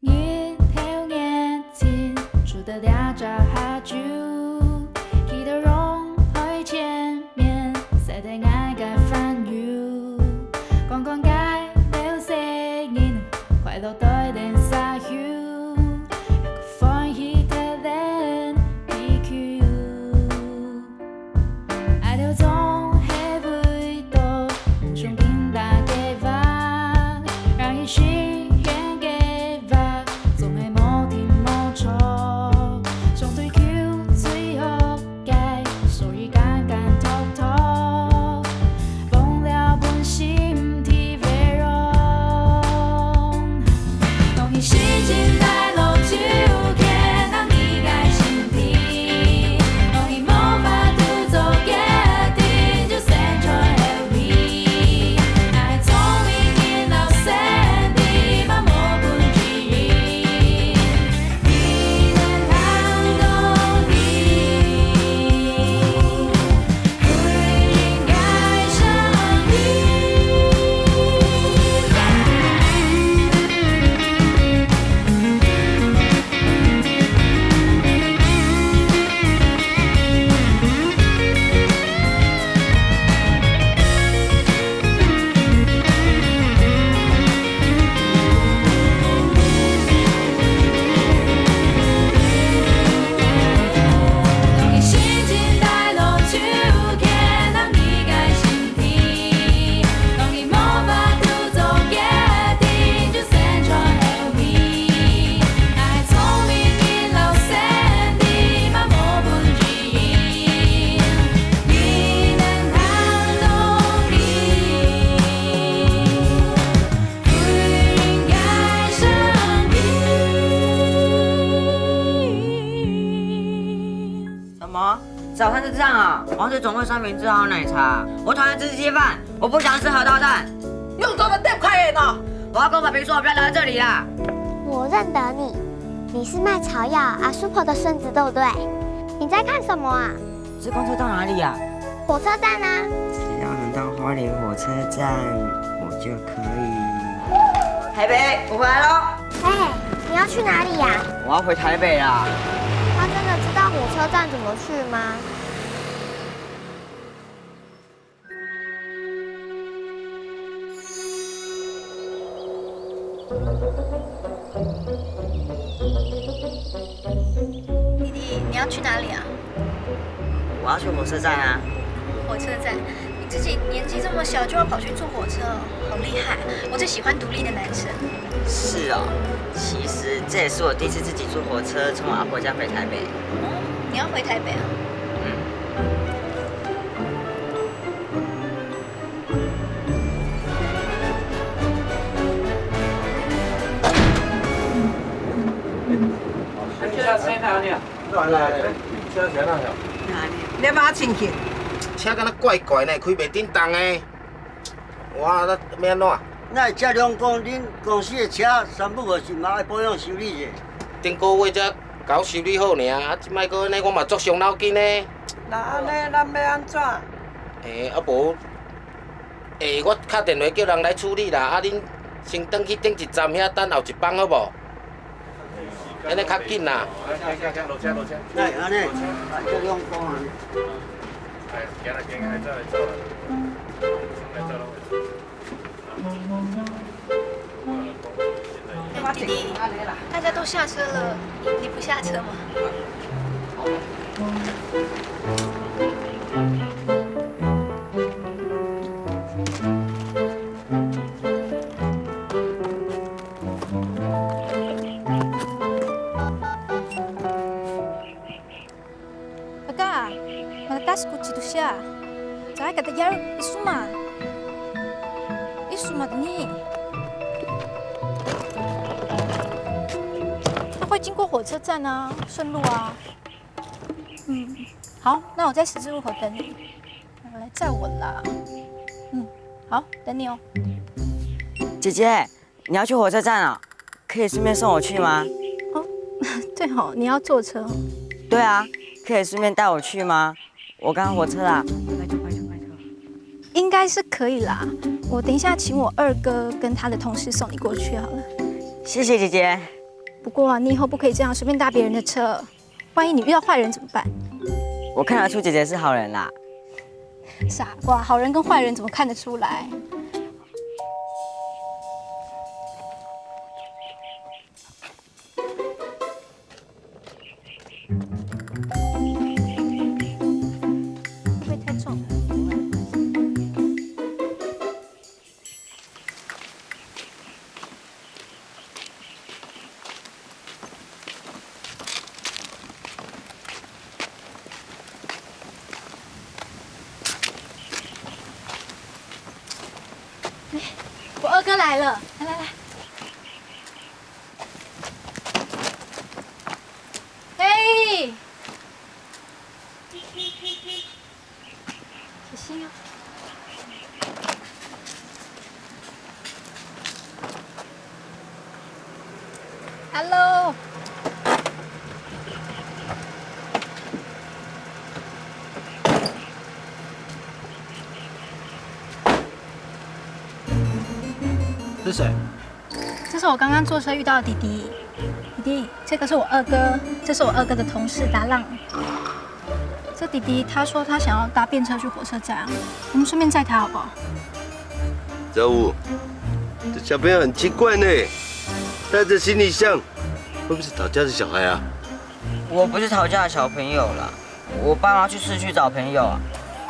日头眼睛出得了这哈酒，记得容会前面塞得爱该烦忧，光光该流声音，快乐对点撒油，有个风一个人 PQ， 爱流总还会多，胸襟大给吧，让一起。早餐是这样啊，王子总会三明治还有奶茶。我讨厌吃鸡饭，我不想吃荷包蛋。用错了店开呢！我要跟爸比说，我不要留在这里啦。我认得你，你是卖草药阿叔婆的孙子，对不对？你在看什么啊？这公车到哪里呀？火车站啊。只要能到花莲火车站，我就可以。台北，我回来喽。哎，你要去哪里呀？我要回台北啦。他真的知道火车站怎么去吗？弟弟，你要去哪里啊？我要去火车站啊。火车站？你自己年纪这么小就要跑去坐火车哦，好厉害！我最喜欢独立的男生。是哦，其实这也是我第一次自己坐火车从我阿婆家回台北。哦，你要回台北啊？车车哪里？来，车车哪条？你马进去。车敢若怪怪呢，开袂叮当的。我那要安怎？那车辆讲恁公司的车三不五时嘛爱保养修理的。顶个月才搞修理好尔，啊，即摆个安尼我嘛足伤脑筋呢。那安尼咱要安怎？啊无，我敲电话叫人来处理啦，啊恁先转去顶一站遐等后一班好无？安尼较紧啦。落车落车。那安尼，车辆讲安尼。哎，行啦行啦，走来走来。来走咯。弟弟，大家都下车了，你不下车吗？Kakak, malakas kunci itu siya. Saya kata jar isuma. Isuma ni. 他会经过火车站啊，顺路啊。好，那我在十字路口等你。来载我啦。好，等你哦。姐姐，你要去火车站啊？可以顺便送我去吗？哦，对哦，你要坐车。对啊，可以顺便带我去吗？我赶火车啦，拜托拜托拜托。应该是可以啦，我等一下请我二哥跟他的同事送你过去好了。谢谢姐姐。不过啊，你以后不可以这样随便搭别人的车，万一你遇到坏人怎么办？我看得出姐姐是好人啦。傻瓜，好人跟坏人怎么看得出来？会太重了。我二哥来了，来来来，嘿，小心哦。Hello。是谁？这是我刚刚坐车遇到的弟弟。弟弟，这个是我二哥，这是我二哥的同事达浪。这弟弟他说他想要搭便车去火车站，我们顺便载他好不好？周武，这小朋友很奇怪呢，带着行李箱，会不会是讨价的小孩啊？我不是讨价的小朋友啦，我爸妈去市区找朋友啊，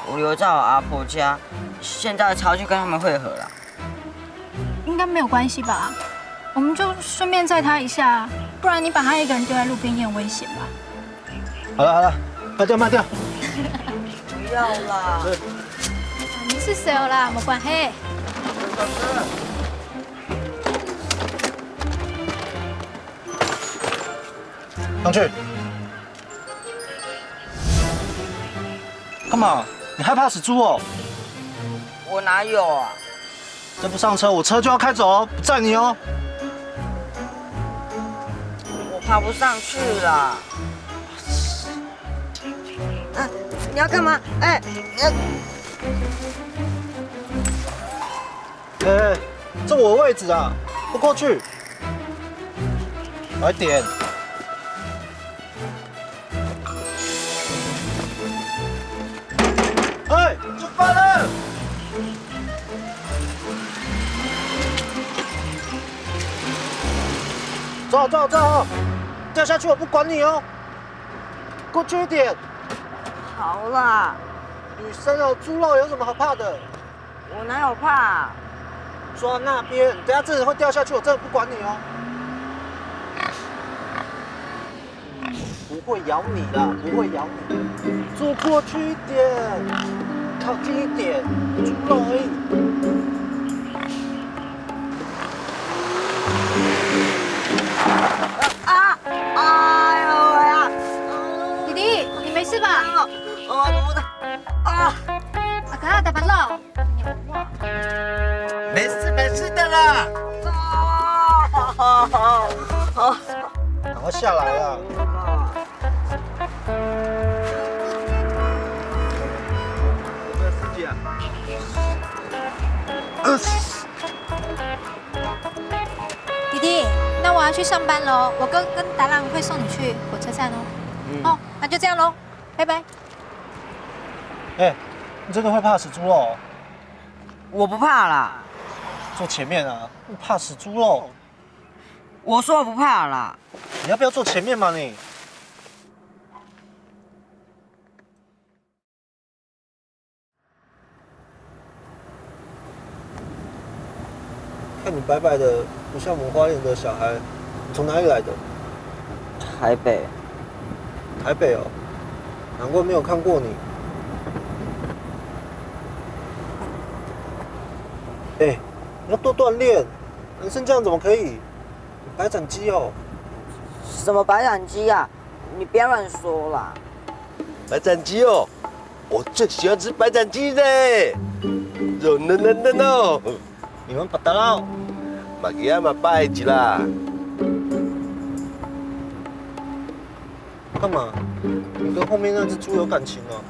我留在我阿婆家，现在才去跟他们会合啦。应该没有关系吧？我们就顺便载他一下，不然你把他一个人丢在路边也很危险吧？好了好了，卖掉卖掉。不要啦。你是谁啦？没关系。上去。干嘛？你害怕死猪哦？我哪有啊？再不上车，我车就要开走哦，不载你哦。我爬不上去啦。啊，你要干嘛？哎，哎，这我的位置啊，不过去。快点。哎，出发了！走走走，掉下去我不管你哦。过去一点。好啦。女生哦，猪肉有什么好怕的？我哪有怕？抓那边，等下真的会掉下去，我真的不管你哦。不会咬你的，不会咬你。坐过去一点，靠近一点，猪肉而已。哎呦喂呀！弟弟，你没事吧？我的啊！阿哥，大白肉。没事没事的啦。赶快下来啦！有没有司机啊？弟弟，那我要去上班喽，我哥跟达浪会送你去火车站哦。哦，那就这样喽，拜拜。哎，你这个会怕死猪肉？我不怕啦。坐前面啊，不怕死猪肉。我说我不怕啦。你要不要坐前面嘛你？看你白白的，不像我们花莲的小孩。你从哪里来的？台北。台北哦，难怪没有看过你。哎，你要多锻炼，男生这样怎么可以？白斩鸡哦。什么白斩鸡啊？你不要乱说啦。白斩鸡哦，我最喜欢吃白斩鸡嘞，肉嫩嫩嫩哦。你们不得了，马吉亚马拜吉啦。干嘛？你跟后面那只猪有感情哦？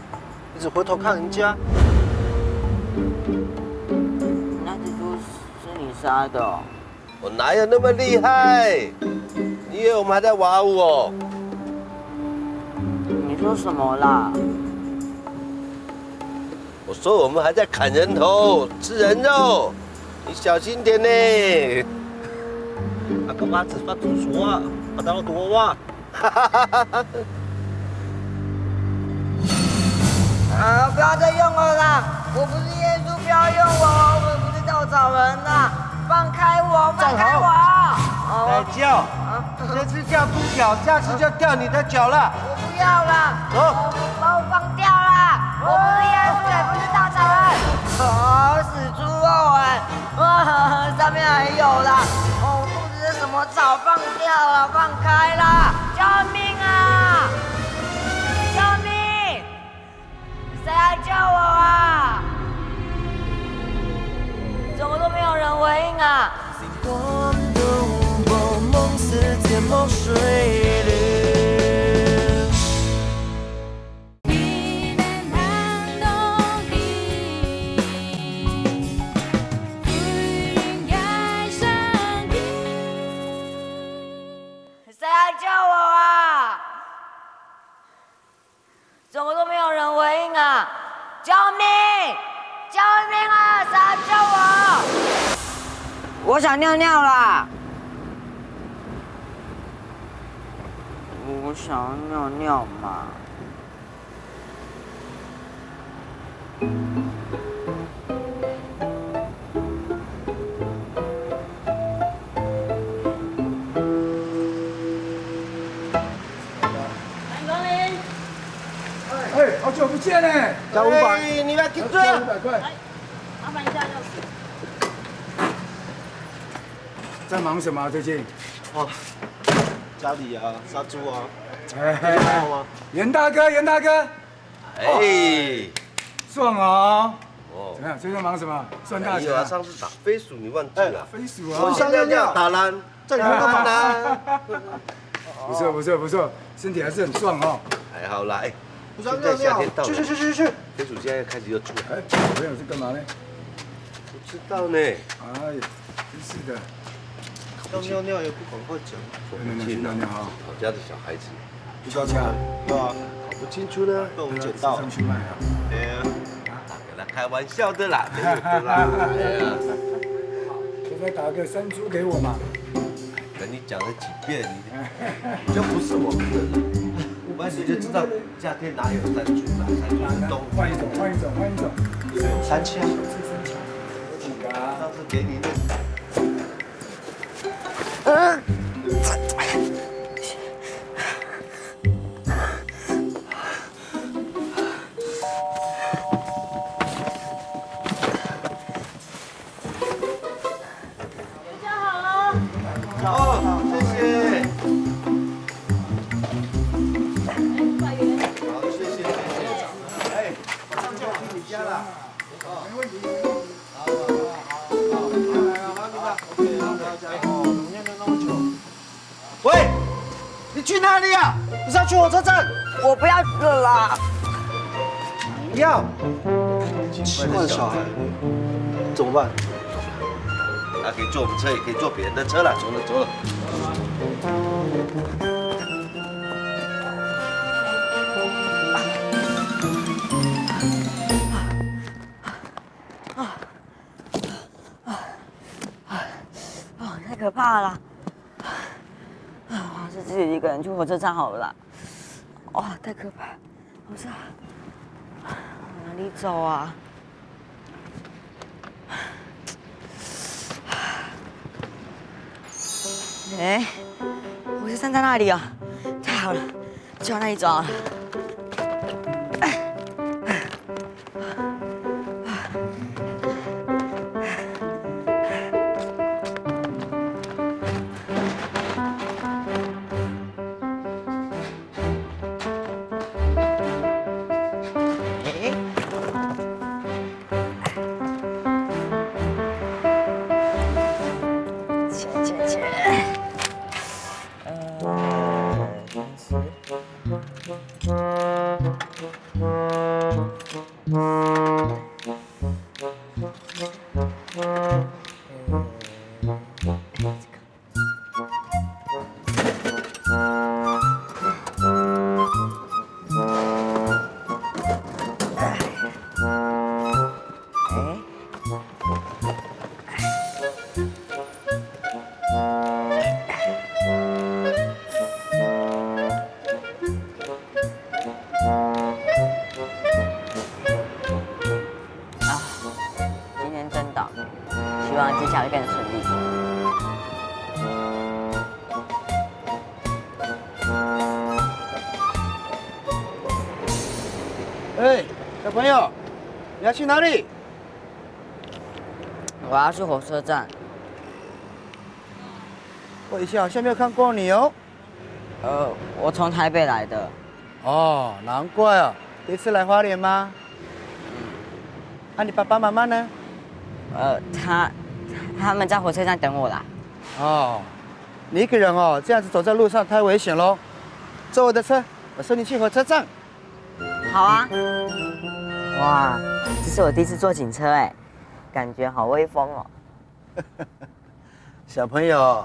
一直回头看人家。那只猪是你杀的哦？我哪有那么厉害？你你以为我们还在玩舞哦？你说什么啦？我说我们还在砍人头、吃人肉，你小心点呢。阿公阿子发出说啊，把刀夺哇！啊！不要再用了啦！我不是耶稣，不要用我！我不是稻草人啦！放开我！放开我！再叫，这次叫猪脚，下次就掉你的脚了。我不要啦！走，把我放掉啦！我不是耶稣，也不是稻草人！死猪肉哎！上面还有啦！肚子是什么草？放掉了，放开啦！救命啊！救命！谁来救我啊？怎么都没有人回应啊？谁来救我啊？怎么都没有人回应啊！救命！救命啊！谁来救我？我想尿尿啦！我想尿尿嘛。哎，好久不见呢！加500，哎，你来给这500块。麻烦一下钥匙。在忙什么啊？最近？哦，家里啊，杀猪啊。哎，袁大哥，袁大哥。哎，壮哦。哦，怎么样？最近忙什么？赚大钱有啊，上次打飞鼠你忘记了？飞鼠啊！我现在要打篮，这里面干嘛呢？不错不错不错，身体还是很壮哦。还好啦，哎，不是现在夏天到了，去！飞鼠现在开始又出来。哎，小朋友是干嘛呢？不知道呢。哎，真是的。要尿尿也不赶快讲。不清啊，好家的小孩子。不交钱？对啊，搞不清楚呢，被我们捡到。上去卖啊！哎呀，跟他开玩笑的啦，没有的啦。哎呀，就再打个山猪给我嘛。跟你讲了几遍，你就不是我们的人。不然你就知道夏天哪有山猪啦，山猪是动物。换一种，换一种，换一种。三千。有几个啊？上次给你的。喂，你去哪里啊？不是要去火车站？我不要了啦！不要！奇怪的小孩，怎么办？他可以坐我们车，也可以坐别人的车了。走了，走了。太可怕了！我还是自己一个人去火车站好了啦。哇，太可怕！我是往哪里走啊？哎，火车站在那里啊！太好了，就往那里走啊！讲会更顺利。哎，小朋友，你要去哪里？我要去火车站。我以前好像没有看过你哦。我从台北来的。哦，难怪啊，第一次来花莲吗？啊，你爸爸妈妈呢？他们在火车站等我啦。哦，你一个人哦，这样子走在路上太危险喽。坐我的车，我送你去火车站。好啊。哇，这是我第一次坐警车哎，感觉好威风哦。小朋友，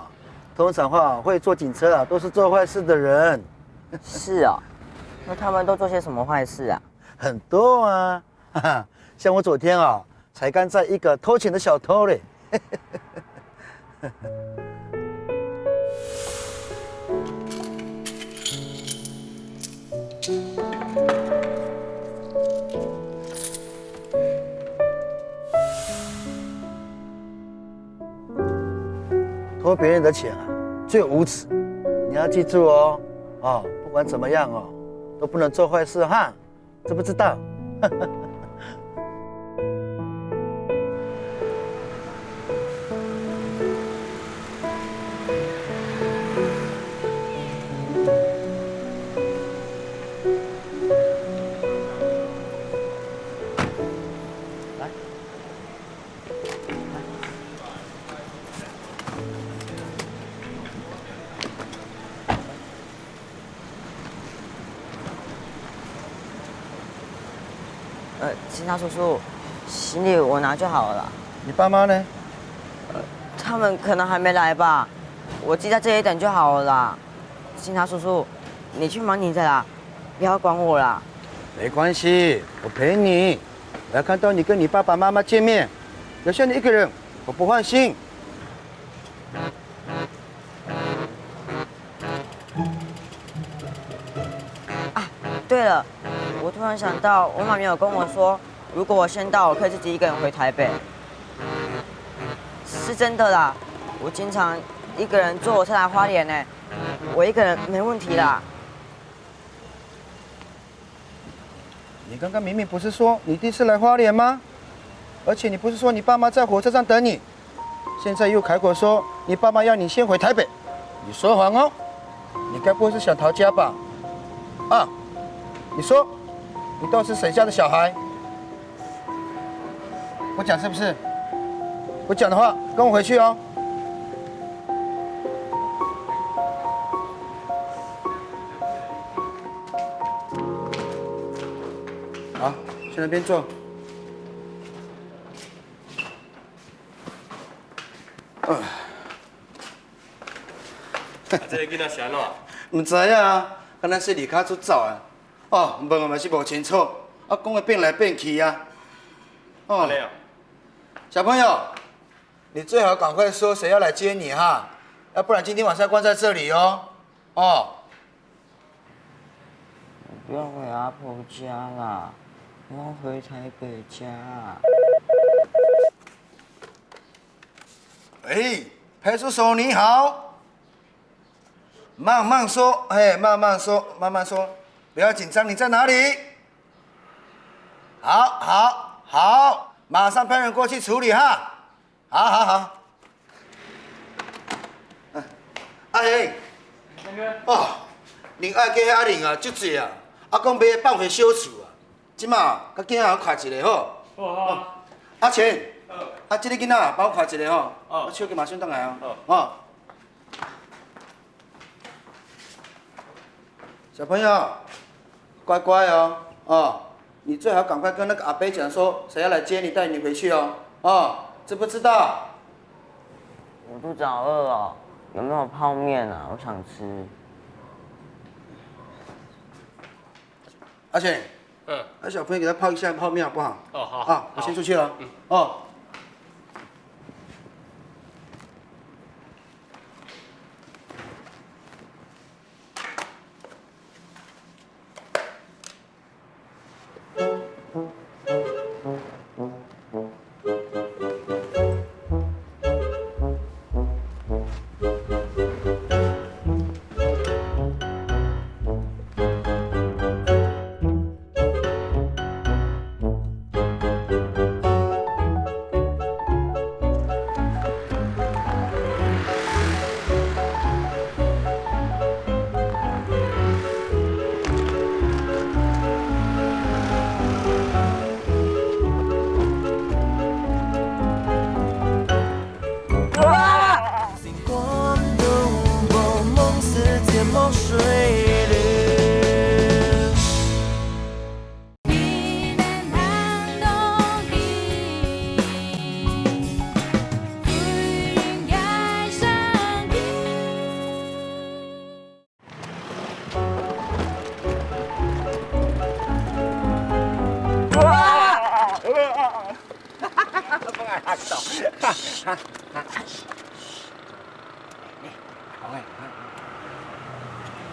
通常会坐警车啊，都是做坏事的人。是哦，那他们都做些什么坏事啊？很多啊，哈哈，像我昨天啊，才刚在一个偷钱的小偷嘞。偷别人的钱啊，最无耻！你要记住哦，不管怎么样哦，都不能做坏事哈，知不知道？警察叔叔，行李我拿就好了啦。你爸妈呢？他们可能还没来吧，我记在这里等就好了啦。警察叔叔，你去忙你的啦，不要管我啦。没关系，我陪你。我要看到你跟你爸爸妈妈见面，留下你一个人，我不放心。啊，对了，我突然想到，我妈咪有跟我说，如果我先到，我可以自己一个人回台北。是真的啦，我经常一个人坐火车来花莲呢，我一个人没问题啦。你刚刚明明不是说你第一次来花莲吗？而且你不是说你爸妈在火车站等你，现在又开口说你爸妈要你先回台北，你说谎哦！你该不会是想逃家吧？啊，你说，你都是谁家的小孩？不讲是不是？不讲的话，跟我回去哦。好，去那边坐。这个囡仔是安怎？唔知啊，敢若是离家出走啊。哦，问我嘛是无清楚，啊，讲话变来变去啊。哦，小朋友，你最好赶快说谁要来接你哈，要不然今天晚上关在这里哦。哦。不要回阿婆家啦，我要回台北家。哎，派出所你好，慢慢说，哎，慢慢说，慢慢说，不要紧张，你在哪里？好，马上派人过去处理哈。好。阿玲，哦，恁爱家阿玲啊，足济啊，啊，讲要放回小厝啊，即马甲囝仔看一个好。好。阿钱。啊，这个囡仔帮我看一个吼，我手机马上转来哦。哦。小朋友，乖乖哦，哦，你最好赶快跟那个阿伯讲说，谁要来接你，带你回去哦。哦，知不知道？我肚子好饿哦，有没有泡面啊？我想吃。阿钱，那小朋友给他泡一下泡面好不好？哦，好。啊，我先出去了。哦。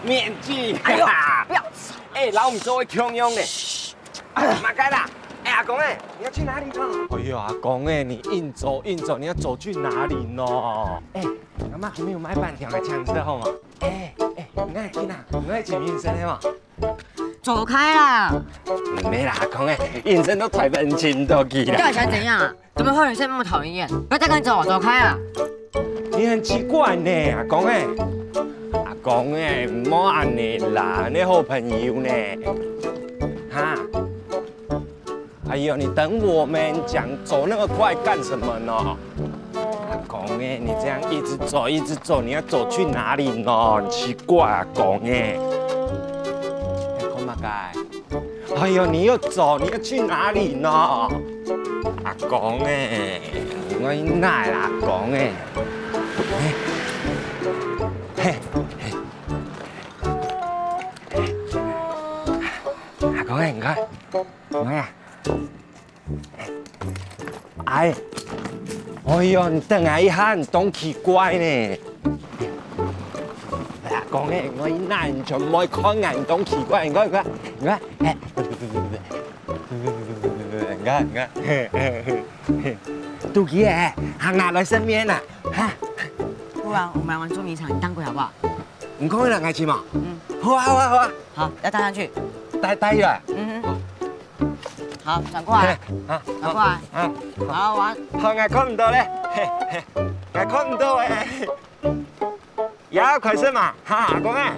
面子，哎呦，不要！哎，老唔做会强用呢。马开啦！哎，阿公哎，你要去哪里呢？哎呦，阿公哎，你硬走硬走，你要走去哪里呢？哎，阿妈还没有买半条的枪车好吗？哎，你爱去哪？你爱去应征的吗？走开啦！没啦，阿公哎，应征都抬本钱都去你了。到底想怎样啊？怎么会有女生那么讨人厌？不要再跟你走，走开啊！你很奇怪呢，阿公哎。阿公哎，唔好安尼啦，你好朋友呢。哈。哎呦，你等我们讲，走那么快干什么呢？阿公哎，你这样一直走一直走，你要走去哪里呢？很奇怪，阿公哎。看嘛该。哎呦，你又走，你要去哪里呢？阿公哎，我奶啦，阿公哎。嘿，阿公哎，你看，怎么样？哎，哎呦，你等下一下，你懂奇怪呢。阿公哎，我一奶你全部看眼懂奇怪，你看，哎，你看，肚脐哎，行拿来身边啦，哈。不然我们来玩捉迷藏，你当鬼好不好？唔讲两个字嘛？好啊，好啊，好啊。好，要带上去。带去啊？好，转过来。啊，转过来。好玩。好，我看唔到咧，我看唔到诶。呀，快些嘛，哈，讲啊，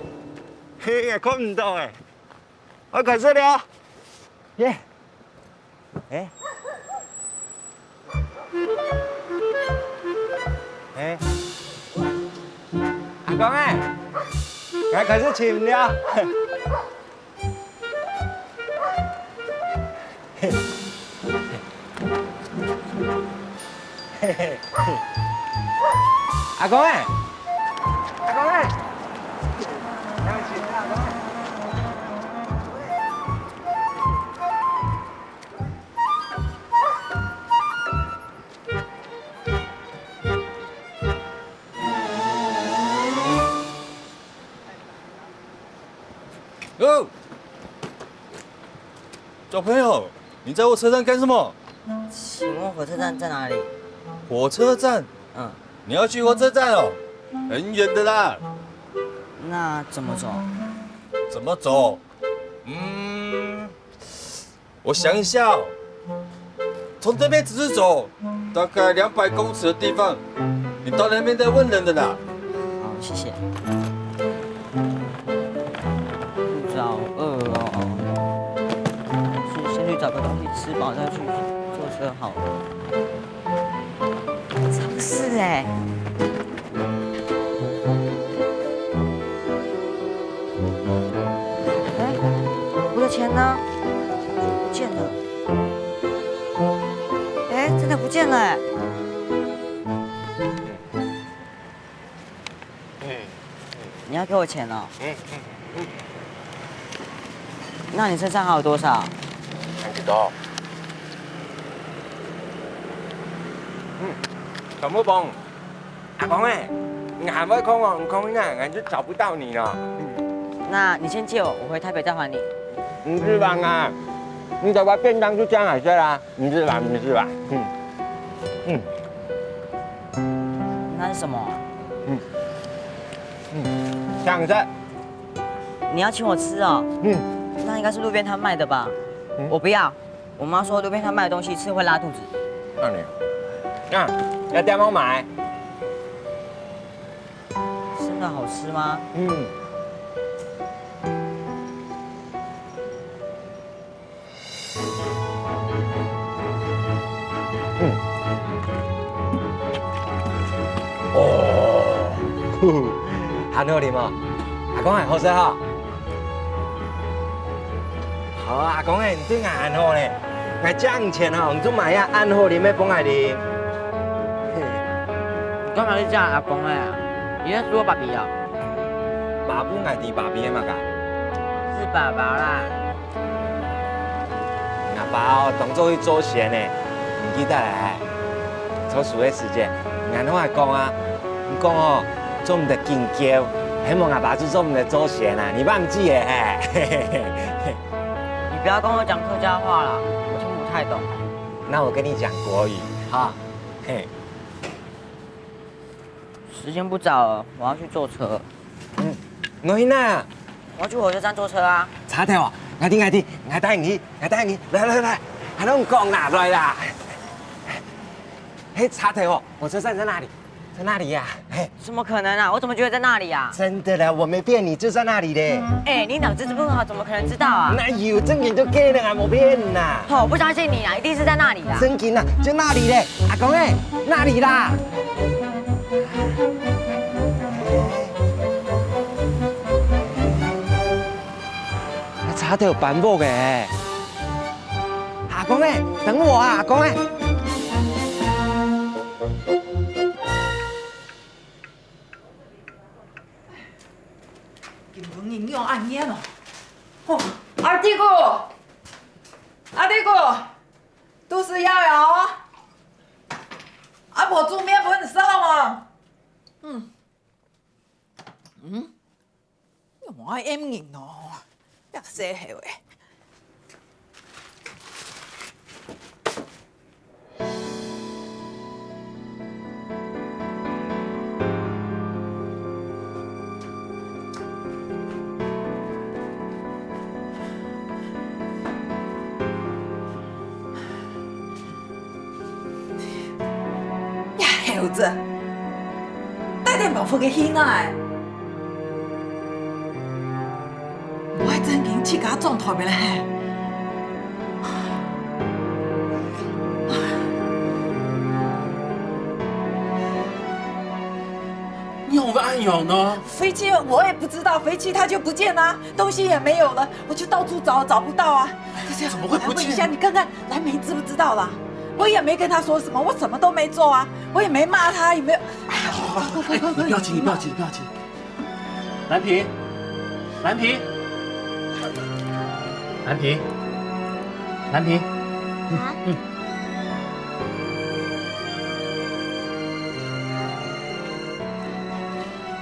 我看唔到诶，我快些了，耶，哎，阿公哎，我开始请了。阿公哎，阿公哎，哦，小朋友，你在我车站干什么？请问火车站在哪里？火车站？你要去火车站哦，很远的啦。那怎么走？怎么走？我想一下哦，从这边直直走，大概200公尺的地方，你到那边再问人的啦。好，谢谢。肚子好饿哦，先去找个东西吃饱再去坐车好了。超市哎。我的钱呢？不见了。哎，真的不见了哎。你要给我钱哦。那你身上还有多少？2多。怎么办？阿公哎，你还会空哦，你空一下，俺就找不到你了。那你先借我，我回台北再还你。唔是吧啊？你就把便当就这样子啦，唔是吧？唔是吧？那是什么？这样子。你要请我吃哦？那应该是路边摊卖的吧？我不要，我妈说路边摊卖的东西吃会拉肚子。那你，要点我买。真的好吃吗？很好啉哦，阿公係好食嗬。好啊，阿公誒，你對我很好咧，我掙錢哦，你做買呀很好啉嘅幫我啉。你幹嘛是這樣阿公誒？你認識我爸比啊？爸不愛啲爸比嘛㗎？是爸爸啦。阿爸哦，當作去做錢呢，唔記得咧。抽数的时间，俺拢爱讲啊，你讲哦，做唔得紧叫，希望阿爸就做唔得周贤啊，你忘记了嘿。你不要跟我讲客家话了，我听不太懂。那我跟你讲国语，哈，嘿。时间不早了，我要去坐车。我去哪？我要去火车站坐车啊。查条啊，我帶你，來，還能講哪來啦？嘿，查條哦，火車站在哪裡？在那裡呀？嘿，怎么可能啊？我怎么觉得在那里啊？真的啦，我沒騙你，就在那裡嘞。哎，你腦子不好，怎么可能知道啊？哪有正經就假的啊，沒騙你啦。我不相信你啊，一定是在那里啦。正經啦，就那裡嘞。阿公哎，那裡啦。查條板木嘅，阿公哎，等我啊，阿公哎。金文英用按烟哦。哦，阿弟哥，都是要哦。阿婆煮面粉烧嘛。我爱烟瘾哦。要死嘿喂！呀，猴子，带点毛付给囡仔。我还真紧去给他撞头没嘞！你有个暗涌呢？飞机我也不知道，飞机它就不见了，东西也没有了，我就到处找，找不到啊！这怎么会不见？问一下，你看看蓝莓知不知道啦？我也没跟他说什么，我什么都没做啊，我也没骂他，也没有。哎呀，快！你不要急。蓝萍。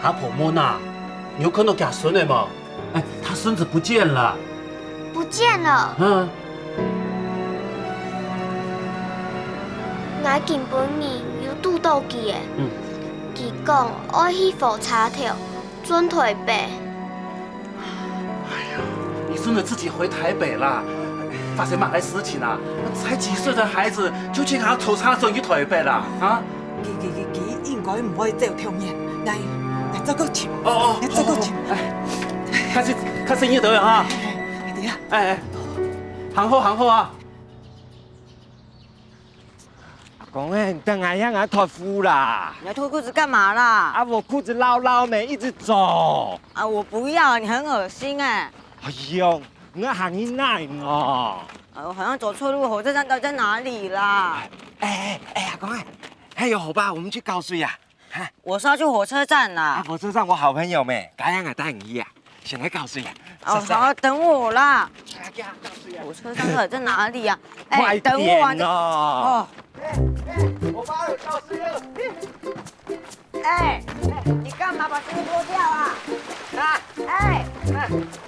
阿婆莫娜，你有看到假孙的吗？哎，他孙子不见了。不见了。我根本年有拄到记的。伊讲我去火车站转台北。你孙子自己回台北了，发生嘛来事情啊？才几岁的孩子就去考抽查转去台北了啊？佢應該唔可以走通嘅，嚟走個前，走個前，看聲音得了哈。係點啊？哎，行後啊！阿公哎，等下让俺脱褲啦！你要脱裤子干嘛啦？啊，我裤子捞没，一直走。啊，我不要，你很恶心哎。哎呦，我喊你奶哦。我好像走错路，火车站到底在哪里啦？哎，阿公哎，还有好吧，我们去高水呀。我是要去火车站啦。啊，火车站我好朋友咩，该让俺带你呀，先来高水呀。好，等我啦。火车站到底在哪里呀？快等我啊！哦。我妈有教室了。你干嘛把衣服脱掉啊？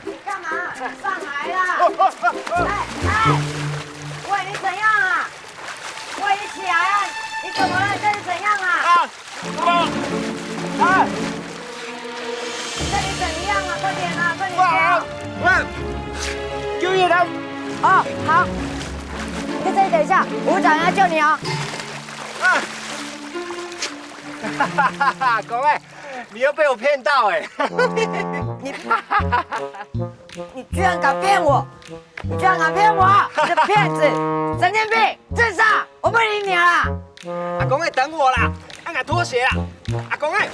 你干嘛？上来啦！喂，你怎样啊？喂，你起来啊！你怎么了？你这是怎样啊？这里怎样啊？快点啊！快点讲！喂，救援他！哦，好，你在这里等一下，我会找人来救你哦。公哎，你又被我骗到哎！你居然敢骗我！你居然敢骗我！你这骗子，神经病，自杀！我不理你了。阿公哎，等我啦！看看拖鞋啦！阿公哎！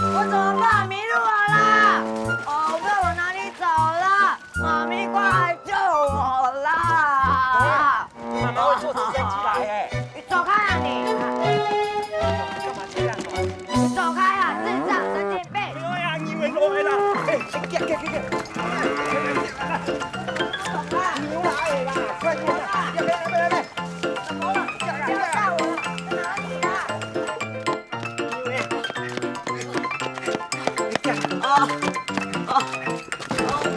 我怎么办？迷路了啦！我不知道我哪里走了，妈咪快来救我啦！妈妈会坐直升机来哎！你走开啊你！干嘛这样哦？你走开啊！智障，神经病！哎呀，以为我来了！哎，给！走开！你来啦！快点！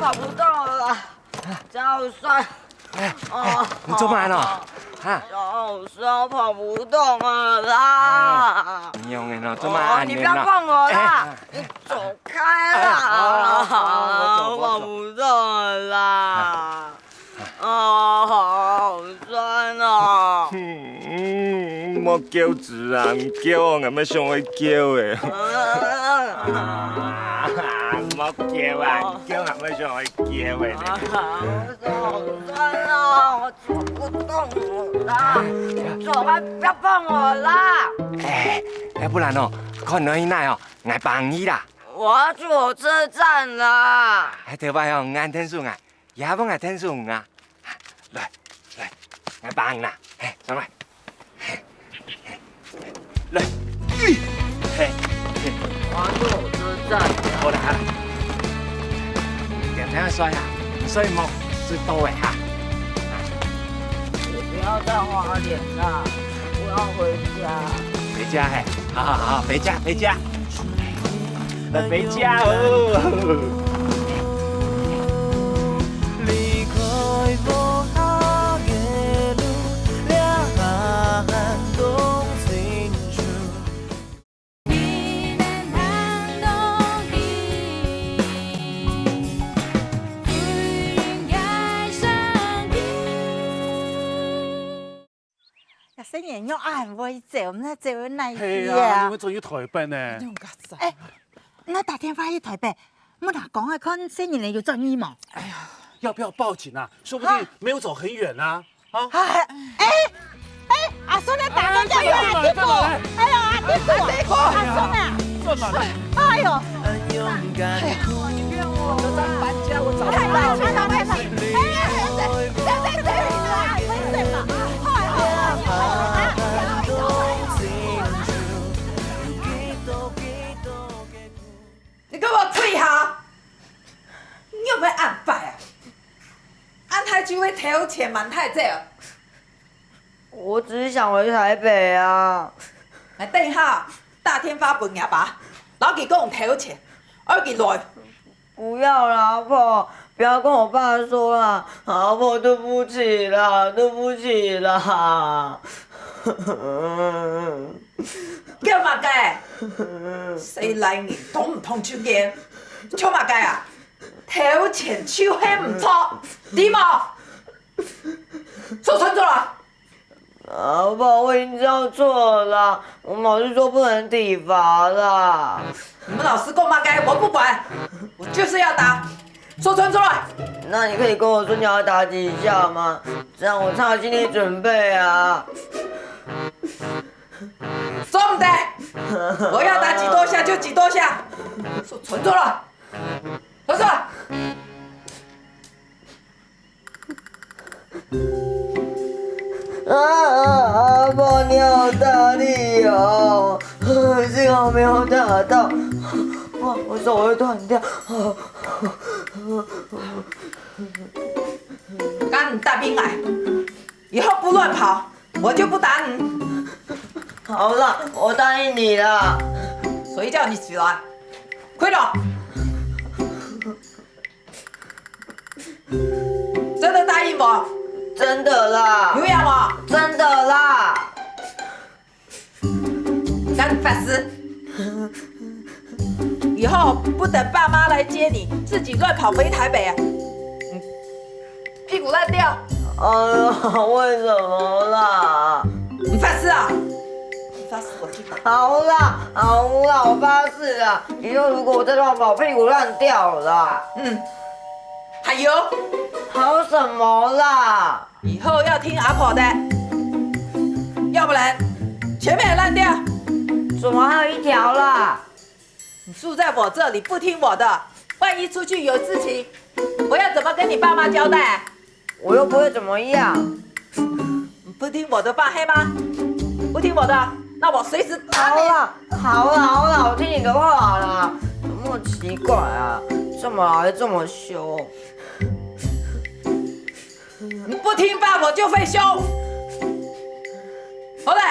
跑不动了啦，脚好酸。你做嘛呢？哈？脚好酸，跑不动了啦。你用的呢？做嘛？你不要碰我啦！你走开啦！我跑不动了啦！好酸哦！莫叫字啊，唔叫我咁样上去叫的。莫叫啊，唔叫咁样上去叫的。好酸啊！我走不动啦！走开，不要碰我啦！要不然哦，看你那哦，我帮你啦。我要去火车站啦！对吧？哦，俺天数啊，也不俺天数啊。来，我帮你啦，上来。来，嘿，我要去火车站。好啦，点听衰啊，所以莫最多的哈。你不要再花脸啦，我要回家。回家嘿，好，回家，来回家哦。新年要按威走，那走哪去啊？你们终于台北呢？哎，那打电话去台北，我哪讲啊？看新年有做衣嘛？哎呀，要不要报警啊？说不定没有走很远啊！阿孙来打个电话，阿弟哥，哎呀，阿弟哥，阿孙啊，这哪来？哎呦，你骗我，我在搬家，我找不你给我退下！你有没有安排啊？安排就会投钱蛮太这样。我只是想回台北啊。来等下，大天发本牙吧，老给跟我投钱，我给来。不要啦，阿婆，不要跟我爸说啦，阿婆，对不起啦，对不起啦。叫嘛该？谁来年懂唔通手机？叫嘛该啊？投钱手气唔错，对冇？说清楚啦！阿婆，我已经知道错了啦，我们老师说不能体罚啦。你们老师够嘛该？我不管，我就是要打，说清楚来！那你可以跟我说你要打几下吗？这样我才有心理准备啊。说不得，我要打几多下就几多下，说清楚了，说错了。阿婆，你好大力哦！幸好没有打到，哇，我手会断掉。敢大兵来，以后不乱跑，我就不打你。好了，我答应你了。谁叫你起来？快点！真的答应我？真的啦。有样吗？真的啦。敢发誓？以后不等爸妈来接你，自己乱跑回台北啊！屁股烂掉。哎呀，为什么啦？你发誓啊？发誓我去打。好啦，我发誓啦，以后如果我再乱跑，屁股烂掉了。还有？还有什么啦？以后要听阿婆的，要不然前面也烂掉。怎么还有一条啦？你住在我这里不听我的，万一出去有事情，我要怎么跟你爸妈交代？我又不会怎么样。你不听我的放黑吗？不听我的，那我随时打你。好了，我听你的话啦。怎么那么奇怪啊？这么老还这么凶。你不听爸，我就会凶。好嘞，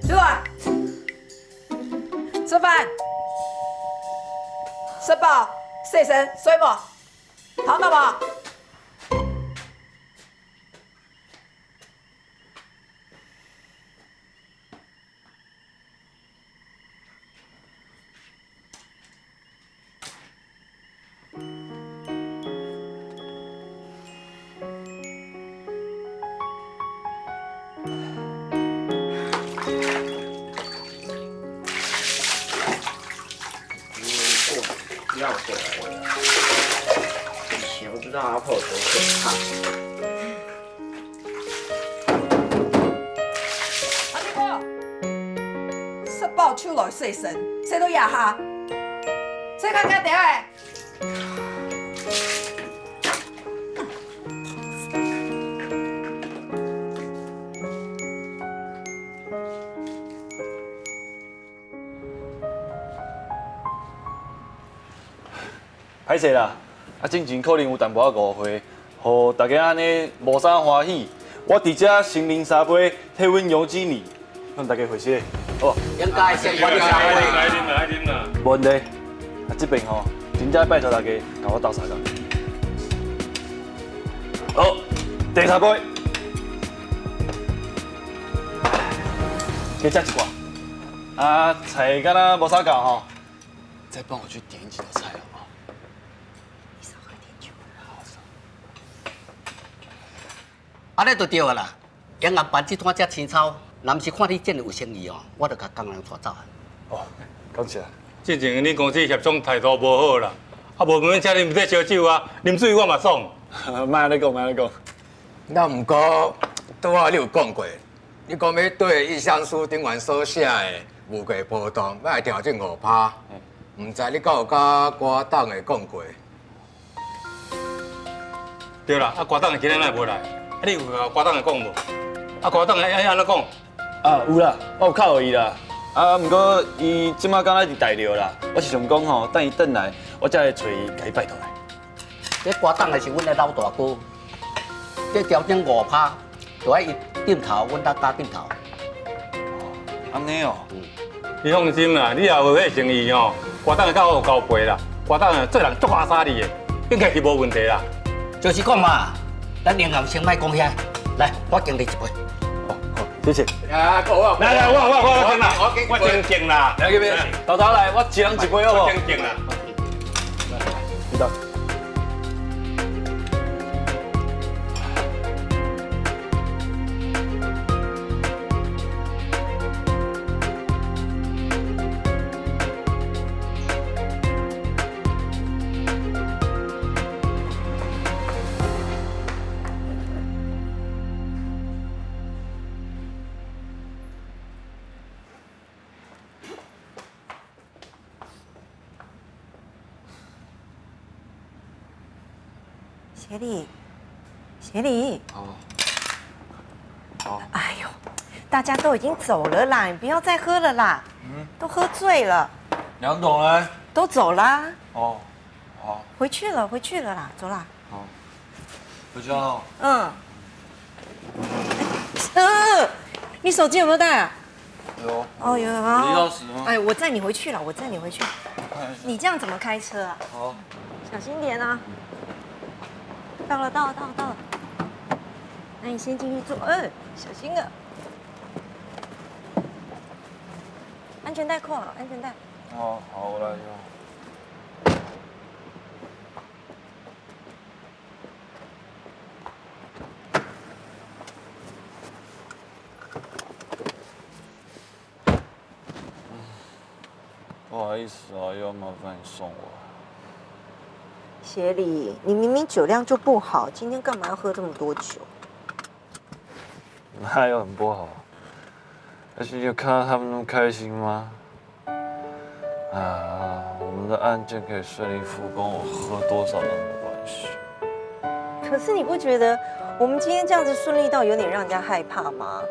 出来吃饭，吃饱，睡神睡么？好了吧？要过来了。以前不知道阿婆多可怕。阿弟哥，塞爆手来洗身，洗到牙下，洗干净点诶。歹势啦，进前可能有淡薄仔误会，互大家安尼无啥欢喜。我伫遮心灵沙杯替阮杨经理向大家回谢，好不？应该先关沙杯。来啉啦，来啉啦。无问题。这边吼，真正拜托大家甲我斗相共。好，第三杯，加食一寡。菜敢若无啥够吼，再帮我去点几道菜好不好？安尼就对啊啦。杨安办这摊遮青草，若毋是看你这么有诚意哦，我就甲工人带走啊。哦，感谢。之前恁公司协商态度无好啦，啊无免请恁唔使烧酒啊，啉水我嘛爽。莫安尼讲，莫安尼讲。那毋过，拄好你有讲过，你讲要对意向书顶完所写的物价波动，要来调整5%。唔知你敢有甲歌党的讲过？对啦，啊歌党今日哪无来？啊你有甲歌党的讲无？啊歌党爱安怎讲？有啦，我有敲伊啦。毋过伊即马敢若伫大寮啦，我是想讲吼，等伊转来，我才会找伊甲伊拜托来。这歌党的是阮的老大哥，这调整5%，就爱伊点头，阮搭点头。安尼哦。你放心啦，你若有迄诚意吼，歌党的较有交陪啦，歌党的做人足阿莎利的，应该是无问题啦。就是讲嘛，咱银行先莫讲遐，来，我敬你一杯。谢谢。啊，够啊！来，我真敬啦。来，这边豆豆来，我一人一杯好不好？真敬啦。知道。协理，协理。好。哎呦，大家都已经走了啦，你不要再喝了啦。都喝醉了。梁董呢？都走啦。哦，好。回去了啦，走啦。好。回家哦。你手机有没有带啊？有。哦，有啊。你钥匙吗？哎，我载你回去了，你这样怎么开车啊？好。小心点啊。到了。那你先进去坐，小心啊！安全带扣好，安全带。好，我来用。不好意思啊，又要麻烦你送我。协理，你明明酒量就不好，今天干嘛要喝这么多酒？哪有很不好？而且有看到他们那么开心吗？我们的案件可以顺利复工，我喝多少都没关系。可是你不觉得我们今天这样子顺利到有点让人家害怕吗？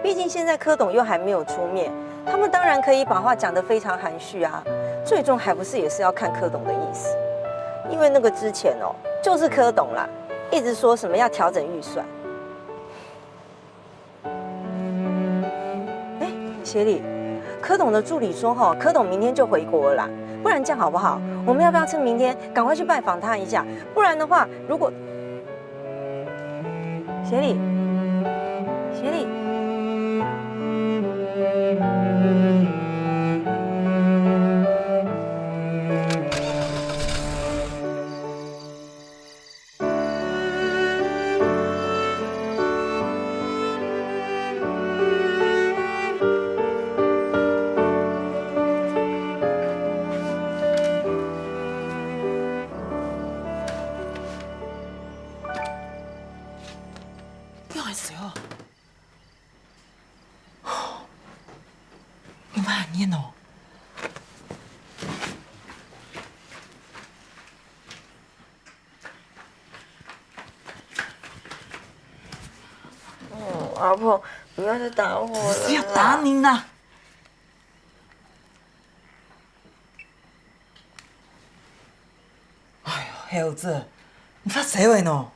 毕竟现在柯董又还没有出面，他们当然可以把话讲得非常含蓄啊，最终还不是也是要看柯董的意思。因为那个之前就是柯董啦，一直说什么要调整预算。协理，柯董的助理说哈，柯董明天就回国了啦，不然这样好不好？我们要不要趁明天赶快去拜访他一下？不然的话，如果协理。阿婆，不要再打我了！不要打你啦！哎呦，孩子，你发谁话呢？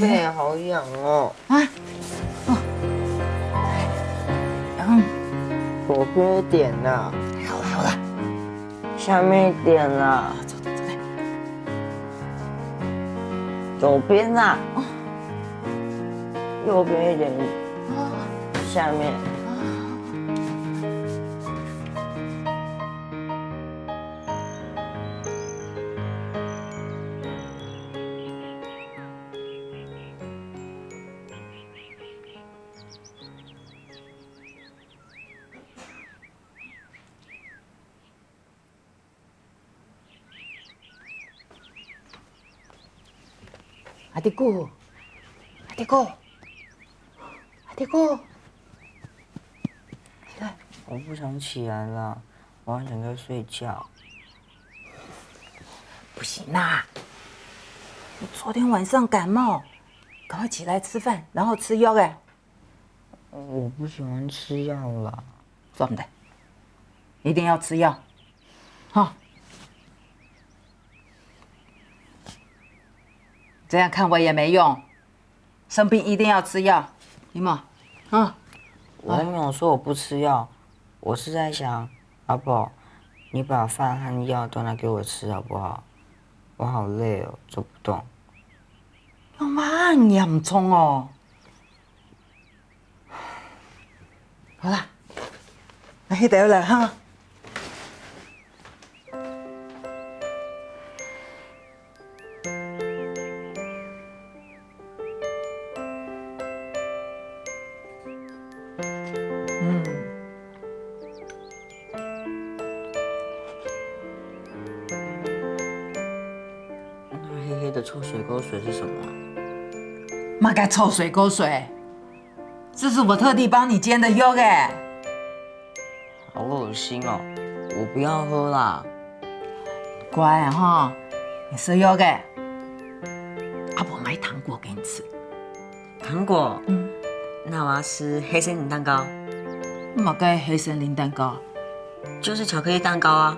背好痒哦！左边一点啦，好了，下面一点啦，走，左边啦，右边一点，下面。阿弟哥，起来！我不想起来了，我还想再睡觉。不行啦，你昨天晚上感冒，赶快起来吃饭，然后吃药哎。我不喜欢吃药了。这么的，一定要吃药，哈。这样看我也没用，生病一定要吃药，你们，我没有说我不吃药，我是在想，阿婆，你把饭和药都拿给我吃好不好？我好累哦，走不动。有蛮严重哦。好啦，那去掉了哈。黑黑的臭水沟水是什么啊？嘛该臭水沟水，这是我特地帮你煎的药哎。好恶心哦！我不要喝啦。乖啊哈，你吃药的。阿婆买糖果给你吃。糖果？那我要吃黑森林蛋糕。嘛该黑森林蛋糕，就是巧克力蛋糕啊。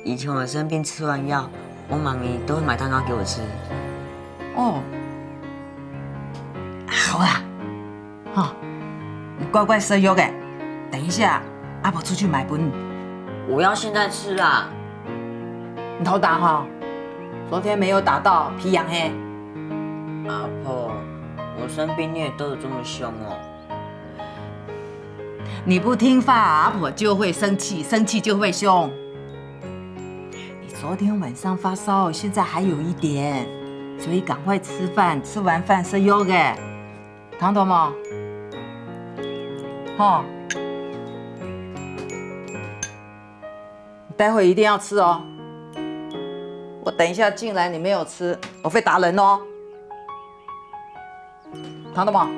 以前我生病吃完药，我妈咪都会买蛋糕给我吃。哦，好啊，你乖乖吃药的。等一下，阿婆出去买本。我要现在吃啦。你头打哈，昨天没有打到，皮痒嘿。阿婆，我生病你也斗得这么凶哦。你不听话，阿婆就会生气，生气就会凶。你昨天晚上发烧，现在还有一点，所以赶快吃饭，吃完饭吃药的，听懂吗？待会一定要吃哦。我等一下进来你没有吃，我会打人哦。听到吗？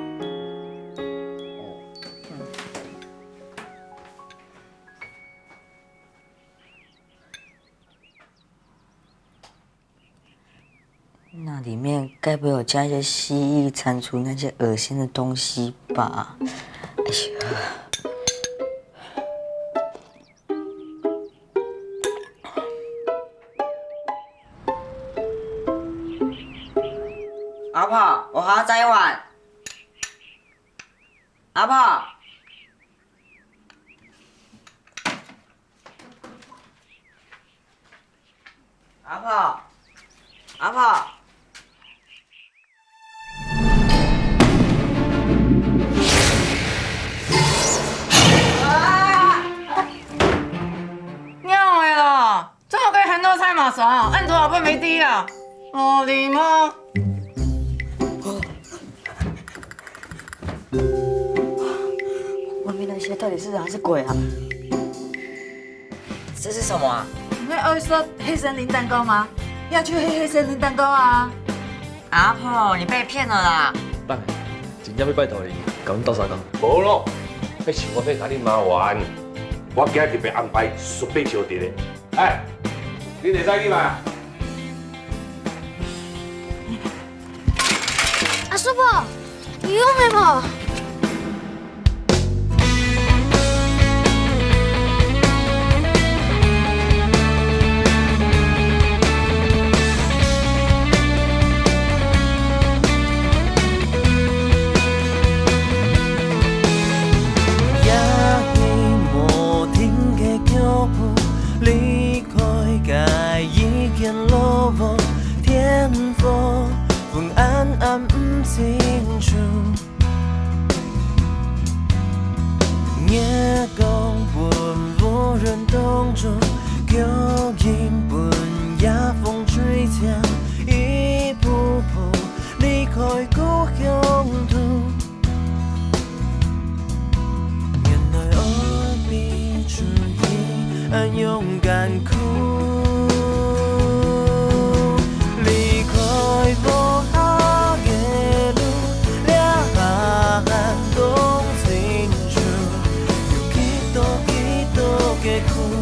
那里面该不会有加一些蜥蜴、蟾蜍那些恶心的东西吧？哎呀！阿婆，我还要再一碗。阿婆，阿婆，阿婆。尿的啦！这么可以喊到菜马爽，按头老婆没滴啊！我的妈！外面那些到底是人还是鬼啊？这是什么啊？那我说黑森林蛋糕吗？要去黑森林蛋糕啊！阿婆，你被骗了啦！爸，真正要拜托你，甲阮斗相共。无咯，迄是我要甲你麻烦，我今日特别安排雪碧小弟的。哎，你会使去吗？阿叔婆，你用没冇？离开该已经落寞，天风昏暗暗不清楚。夜光本无人懂中，旧音本夜风吹响，一步步离开故乡途。原来我比出很勇敢哭，离开无下的路，俩寒冬清楚，有几多的苦。